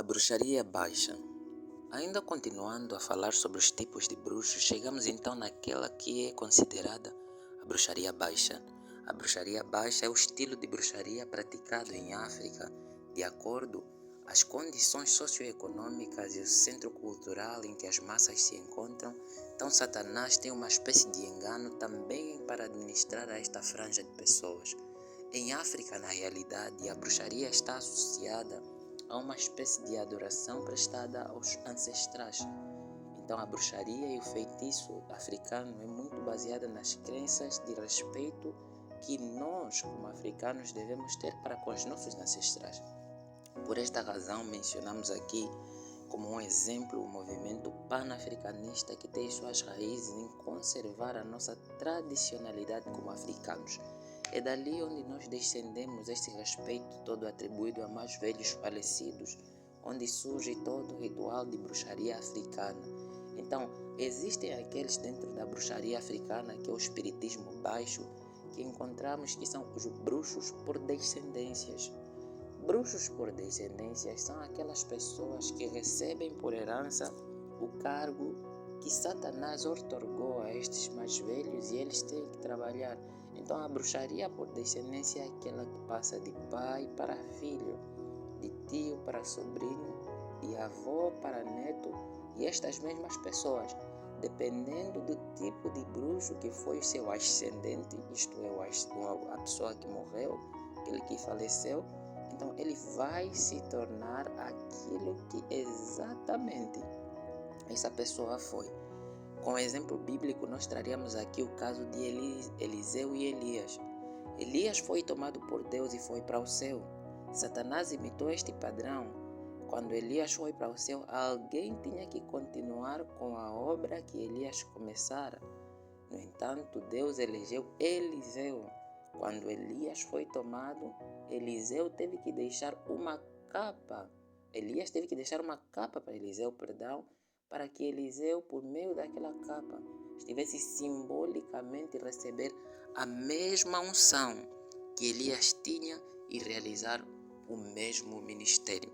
A bruxaria baixa. Ainda continuando a falar sobre os tipos de bruxos, chegamos então naquela que é considerada a bruxaria baixa. A bruxaria baixa é o estilo de bruxaria praticado em África, de acordo às condições socioeconômicas e o centro cultural em que as massas se encontram. Então Satanás tem uma espécie de engano também para administrar a esta franja de pessoas. Em África, na realidade, a bruxaria está associada a uma espécie de adoração prestada aos ancestrais. Então a bruxaria e o feitiço africano é muito baseada nas crenças de respeito que nós, como africanos, devemos ter para com os nossos ancestrais. Por esta razão, mencionamos aqui como um exemplo o movimento panafricanista que tem suas raízes em conservar a nossa tradicionalidade como africanos. É dali onde nós descendemos este respeito todo atribuído a mais velhos falecidos, onde surge todo o ritual de bruxaria africana. Então, existem aqueles dentro da bruxaria africana, que é o espiritismo baixo, que encontramos que são os bruxos por descendências. Bruxos por descendências são aquelas pessoas que recebem por herança o cargo que Satanás outorgou a estes mais velhos e eles têm que trabalhar. Então a bruxaria por descendência é aquela que passa de pai para filho, de tio para sobrinho, de avô para neto, e estas mesmas pessoas, dependendo do tipo de bruxo que foi o seu ascendente, isto é, a pessoa que morreu, aquele que faleceu, então ele vai se tornar aquilo que exatamente essa pessoa foi. Com o exemplo bíblico, nós traríamos aqui o caso de Eliseu e Elias. Elias foi tomado por Deus e foi para o céu. Satanás imitou este padrão. Quando Elias foi para o céu, alguém tinha que continuar com a obra que Elias começara. No entanto, Deus elegeu Eliseu. Quando Elias foi tomado, Eliseu teve que deixar uma capa. Elias teve que deixar uma capa para Eliseu, para que Eliseu, por meio daquela capa, estivesse simbolicamente a receber a mesma unção que Elias tinha e realizar o mesmo ministério.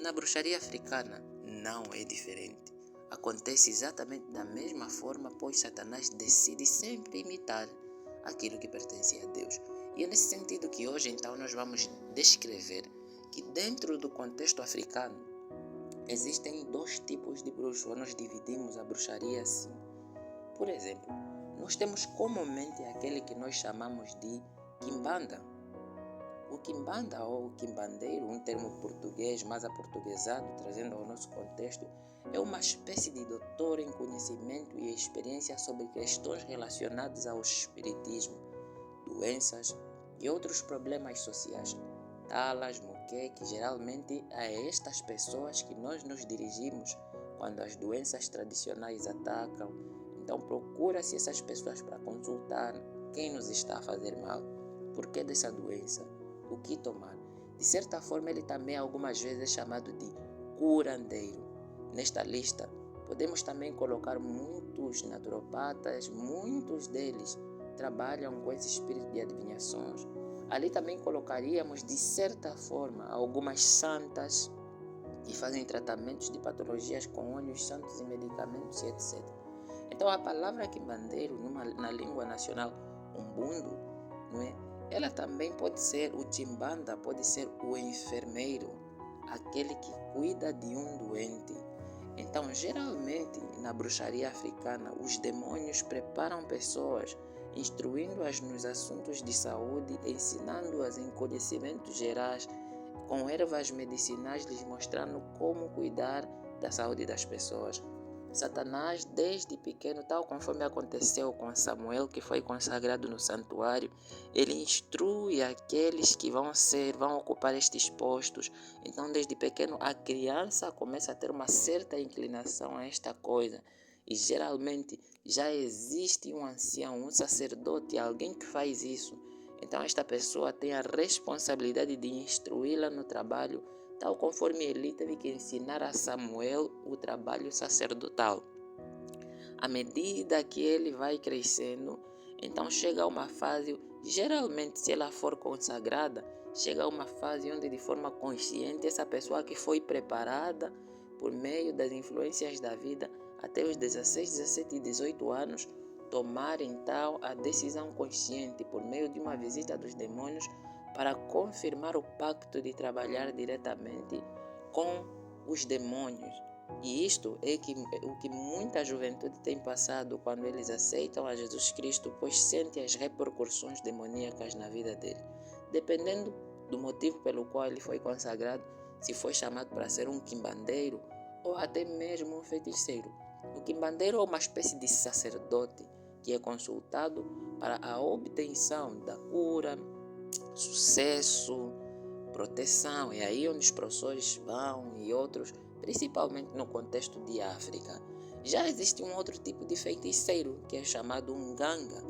Na bruxaria africana não é diferente. Acontece exatamente da mesma forma, pois Satanás decide sempre imitar aquilo que pertence a Deus. E é nesse sentido que hoje então nós vamos descrever que dentro do contexto africano existem dois tipos de bruxos. Nós dividimos a bruxaria assim. Por exemplo, nós temos comumente aquele que nós chamamos de quimbanda. O quimbanda ou quimbandeiro, um termo português mais aportuguesado, trazendo ao nosso contexto, é uma espécie de doutor em conhecimento e experiência sobre questões relacionadas ao espiritismo, doenças e outros problemas sociais. Talas, muqueque, geralmente a estas pessoas que nós nos dirigimos quando as doenças tradicionais atacam. Então procura-se essas pessoas para consultar quem nos está a fazer mal, por que dessa doença, o que tomar. De certa forma, ele também algumas vezes é chamado de curandeiro. Nesta lista, podemos também colocar muitos naturopatas, muitos deles trabalham com esse espírito de adivinhações. Ali também colocaríamos, de certa forma, algumas santas que fazem tratamentos de patologias com óleos santos e medicamentos e etc. Então a palavra quimbandeiro na língua nacional umbundo, não é? Ela também pode ser o timbanda, pode ser o enfermeiro, aquele que cuida de um doente. Então geralmente na bruxaria africana os demônios preparam pessoas, instruindo-as nos assuntos de saúde, ensinando-as em conhecimentos gerais, com ervas medicinais lhes mostrando como cuidar da saúde das pessoas. Satanás, desde pequeno, tal conforme aconteceu com Samuel, que foi consagrado no santuário, ele instrui aqueles que vão ocupar estes postos. Então, desde pequeno, a criança começa a ter uma certa inclinação a esta coisa. E geralmente já existe um ancião, um sacerdote, alguém que faz isso. Então esta pessoa tem a responsabilidade de instruí-la no trabalho, tal conforme Eli teve que ensinar a Samuel o trabalho sacerdotal. À medida que ele vai crescendo, então chega a uma fase, geralmente se ela for consagrada, chega a uma fase onde de forma consciente essa pessoa que foi preparada por meio das influências da vida até os 16, 17 e 18 anos, tomar então a decisão consciente por meio de uma visita dos demônios para confirmar o pacto de trabalhar diretamente com os demônios. E isto é o que muita juventude tem passado quando eles aceitam a Jesus Cristo, pois sente as repercussões demoníacas na vida dele. Dependendo do motivo pelo qual ele foi consagrado, se foi chamado para ser um quimbandeiro ou até mesmo um feiticeiro. O quimbandeiro é uma espécie de sacerdote que é consultado para a obtenção da cura, sucesso, proteção. É aí onde os professores vão e outros, principalmente no contexto de África. Já existe um outro tipo de feiticeiro, que é chamado um ganga,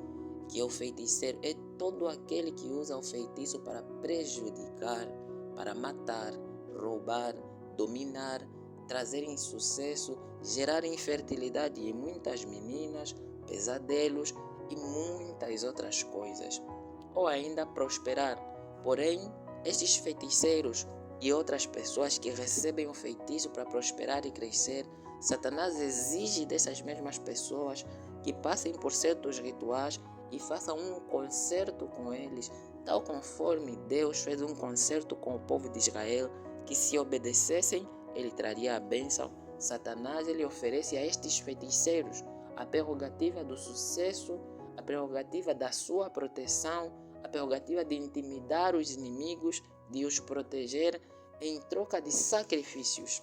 que é o feiticeiro, é todo aquele que usa o feitiço para prejudicar, para matar, roubar, dominar, trazer insucesso, gerar infertilidade em muitas meninas, pesadelos e muitas outras coisas. Ou ainda prosperar. Porém, estes feiticeiros e outras pessoas que recebem o feitiço para prosperar e crescer, Satanás exige dessas mesmas pessoas que passem por certos rituais e façam um concerto com eles, tal conforme Deus fez um concerto com o povo de Israel, que se obedecessem, ele traria a bênção. Satanás ele oferece a estes feiticeiros a prerrogativa do sucesso, a prerrogativa da sua proteção, a prerrogativa de intimidar os inimigos, de os proteger em troca de sacrifícios.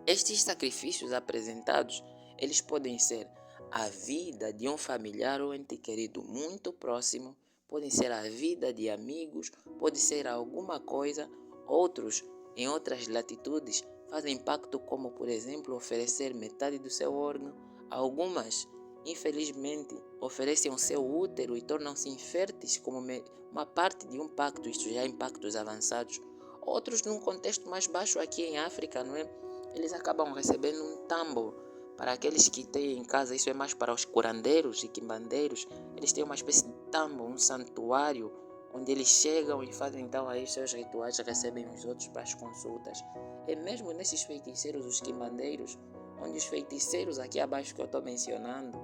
Estes sacrifícios apresentados, eles podem ser a vida de um familiar ou ente querido muito próximo, podem ser a vida de amigos, pode ser alguma coisa. Outros, em outras latitudes, fazem pacto como, por exemplo, oferecer metade do seu órgão. Algumas, infelizmente, oferecem o seu útero e tornam-se inférteis como uma parte de um pacto, isto já em pactos avançados. Outros, num contexto mais baixo aqui em África, não é? Eles acabam recebendo um tambo. Para aqueles que têm em casa, isso é mais para os curandeiros e quimbandeiros, eles têm uma espécie de tambo, um santuário, onde eles chegam e fazem então aí seus rituais, recebem os outros para as consultas. É mesmo nesses feiticeiros, os quimbandeiros, onde os feiticeiros aqui abaixo que eu estou mencionando,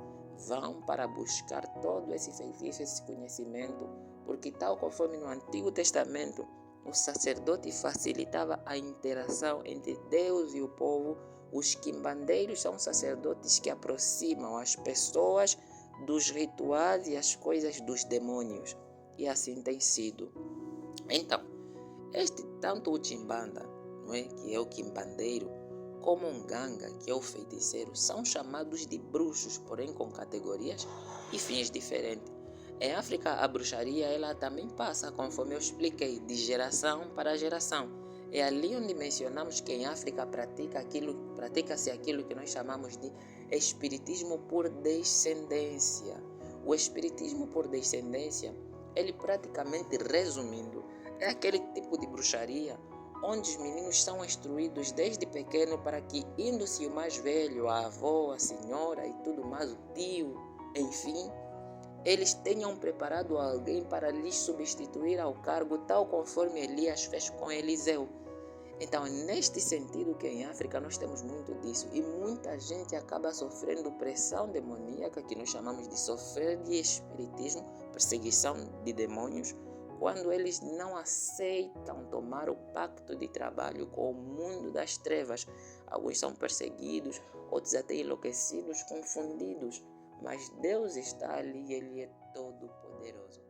vão para buscar todo esse feitiço, esse conhecimento, porque tal conforme no Antigo Testamento, o sacerdote facilitava a interação entre Deus e o povo. Os quimbandeiros são sacerdotes que aproximam as pessoas dos rituais e as coisas dos demônios. E assim tem sido. Então, tanto o quimbanda, não é, que é o quimbandeiro, como um ganga, que é o feiticeiro, são chamados de bruxos, porém com categorias e fins diferentes. Em África, a bruxaria ela também passa, conforme eu expliquei, de geração para geração. É ali onde mencionamos que em África pratica-se aquilo que nós chamamos de espiritismo por descendência. O espiritismo por descendência, ele praticamente resumindo, é aquele tipo de bruxaria onde os meninos são instruídos desde pequeno para que, indo-se o mais velho, a avó, a senhora e tudo mais, o tio, enfim, eles tenham preparado alguém para lhes substituir ao cargo, tal conforme Elias fez com Eliseu. Então, é neste sentido que em África nós temos muito disso e muita gente acaba sofrendo pressão demoníaca, que nós chamamos de sofrer de espiritismo, perseguição de demônios, quando eles não aceitam tomar o pacto de trabalho com o mundo das trevas. Alguns são perseguidos, outros até enlouquecidos, confundidos. Mas Deus está ali, Ele é todo poderoso.